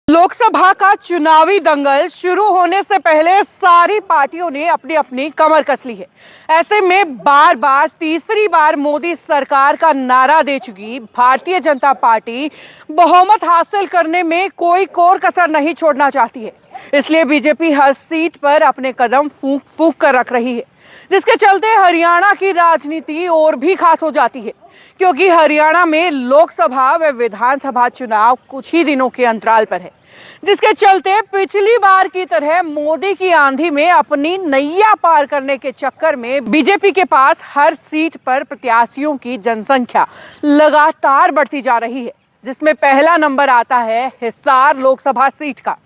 लोकसभा का चुनावी दंगल शुरू होने से पहले सारी पार्टियों ने अपनी अपनी कमर कस ली है। ऐसे में बार बार तीसरी बार मोदी सरकार का नारा दे चुकी भारतीय जनता पार्टी बहुमत हासिल करने में कोई कोर कसर नहीं छोड़ना चाहती है। इसलिए बीजेपी हर सीट पर अपने कदम फूंक फूंक कर रख रही है, जिसके चलते हरियाणा की राजनीति और भी खास हो जाती है, क्योंकि हरियाणा में लोकसभा व विधानसभा चुनाव कुछ ही दिनों के अंतराल पर है, जिसके चलते पिछली बार की तरह मोदी की आंधी में अपनी नैया पार करने के चक्कर में बीजेपी के पास हर सीट पर प्रत्याशियों की जनसंख्या लगातार बढ़ती जा रही है, जिसमें पहला नंबर आता है हिसार लोकसभा सीट का,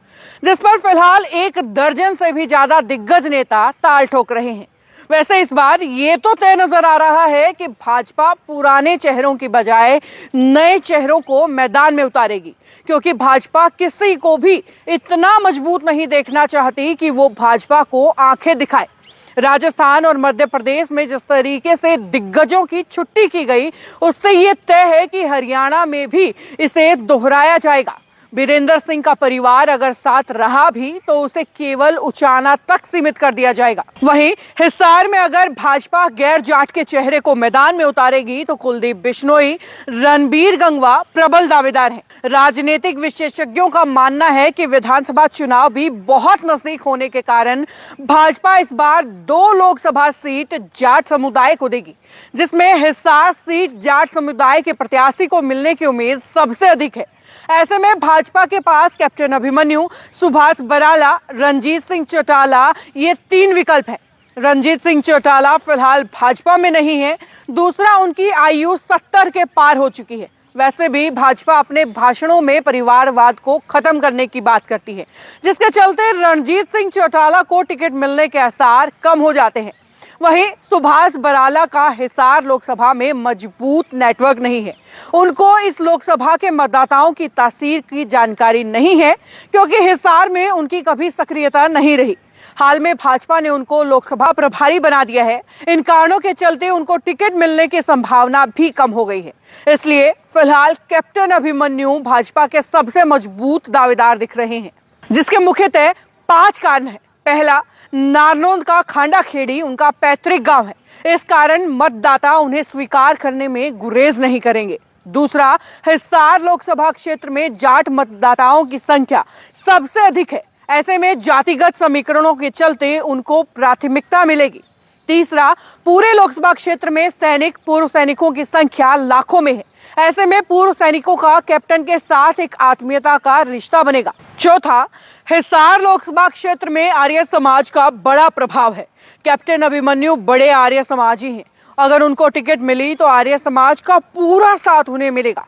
जिस पर फिलहाल 1 दर्जन से भी ज्यादा दिग्गज नेता ताल ठोक रहे हैं। वैसे इस बार ये तो तय नजर आ रहा है कि भाजपा पुराने चेहरों की बजाय नए चेहरों को मैदान में उतारेगी, क्योंकि भाजपा किसी को भी इतना मजबूत नहीं देखना चाहती कि वो भाजपा को आंखें दिखाए। राजस्थान और मध्य प्रदेश में जिस तरीके से दिग्गजों की छुट्टी की गई, उससे ये तय है कि हरियाणा में भी इसे दोहराया जाएगा। वीरेंद्र सिंह का परिवार अगर साथ रहा भी तो उसे केवल उचाना तक सीमित कर दिया जाएगा। वहीं हिसार में अगर भाजपा गैर जाट के चेहरे को मैदान में उतारेगी तो कुलदीप बिश्नोई, रणबीर गंगवा प्रबल दावेदार हैं। राजनीतिक विशेषज्ञों का मानना है कि विधानसभा चुनाव भी बहुत नजदीक होने के कारण भाजपा इस बार 2 लोकसभा सीट जाट समुदाय को देगी, जिसमें हिसार सीट जाट समुदाय के प्रत्याशी को मिलने की उम्मीद सबसे अधिक है। ऐसे में भाजपा के पास कैप्टन अभिमन्यु, सुभाष बराला, रणजीत सिंह चौटाला ये 3 विकल्प हैं। रणजीत सिंह चौटाला फिलहाल भाजपा में नहीं है। दूसरा, उनकी आयु 70 के पार हो चुकी है। वैसे भी भाजपा अपने भाषणों में परिवारवाद को खत्म करने की बात करती है, जिसके चलते रणजीत सिंह चौटाला को टिकट मिलने के आसार कम हो जाते हैं। वहीं सुभाष बराला का हिसार लोकसभा में मजबूत नेटवर्क नहीं है। उनको इस लोकसभा के मतदाताओं की तासीर की जानकारी नहीं है, क्योंकि हिसार में उनकी कभी सक्रियता नहीं रही। हाल में भाजपा ने उनको लोकसभा प्रभारी बना दिया है। इन कारणों के चलते उनको टिकट मिलने की संभावना भी कम हो गई है। इसलिए फिलहाल कैप्टन अभिमन्यु भाजपा के सबसे मजबूत दावेदार दिख रहे हैं, जिसके मुख्यतः 5 कारण है। पहला, नारनौंद का खांडाखेड़ी उनका पैतृक गांव है, इस कारण मतदाता उन्हें स्वीकार करने में गुरेज नहीं करेंगे। दूसरा, हिसार लोकसभा क्षेत्र में जाट मतदाताओं की संख्या सबसे अधिक है। ऐसे में जातिगत समीकरणों के चलते उनको प्राथमिकता मिलेगी। तीसरा, पूरे लोकसभा क्षेत्र में सैनिक, पूर्व सैनिकों की संख्या लाखों में है। ऐसे में पूर्व सैनिकों का कैप्टन के साथ एक आत्मीयता का रिश्ता बनेगा। चौथा, हिसार लोकसभा क्षेत्र में आर्य समाज का बड़ा प्रभाव है। कैप्टन अभिमन्यु बड़े आर्य समाजी हैं। अगर उनको टिकट मिली तो आर्य समाज का पूरा साथ उन्हें मिलेगा।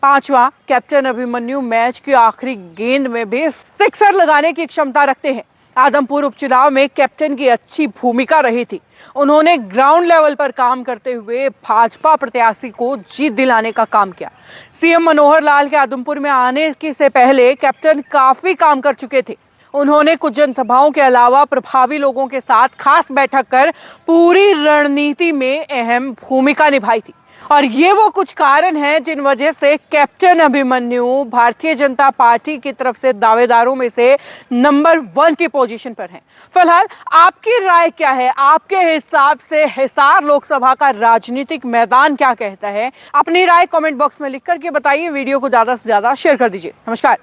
पांचवा, कैप्टन अभिमन्यु मैच की आखिरी गेंद में भी सिक्सर लगाने की क्षमता रखते हैं। आदमपुर उपचुनाव में कैप्टन की अच्छी भूमिका रही थी। उन्होंने ग्राउंड लेवल पर काम करते हुए भाजपा प्रत्याशी को जीत दिलाने का काम किया। सीएम मनोहर लाल के आदमपुर में आने से पहले कैप्टन काफी काम कर चुके थे। उन्होंने कुछ जनसभाओं के अलावा प्रभावी लोगों के साथ खास बैठक कर पूरी रणनीति में अहम भूमिका निभाई थी। और ये वो कुछ कारण हैं जिन वजह से कैप्टन अभिमन्यु भारतीय जनता पार्टी की तरफ से दावेदारों में से नंबर 1 की पोजीशन पर हैं। फिलहाल आपकी राय क्या है? आपके हिसाब से हिसार लोकसभा का राजनीतिक मैदान क्या कहता है? अपनी राय कमेंट बॉक्स में लिख करके बताइए। वीडियो को ज्यादा से ज्यादा शेयर कर दीजिए। नमस्कार।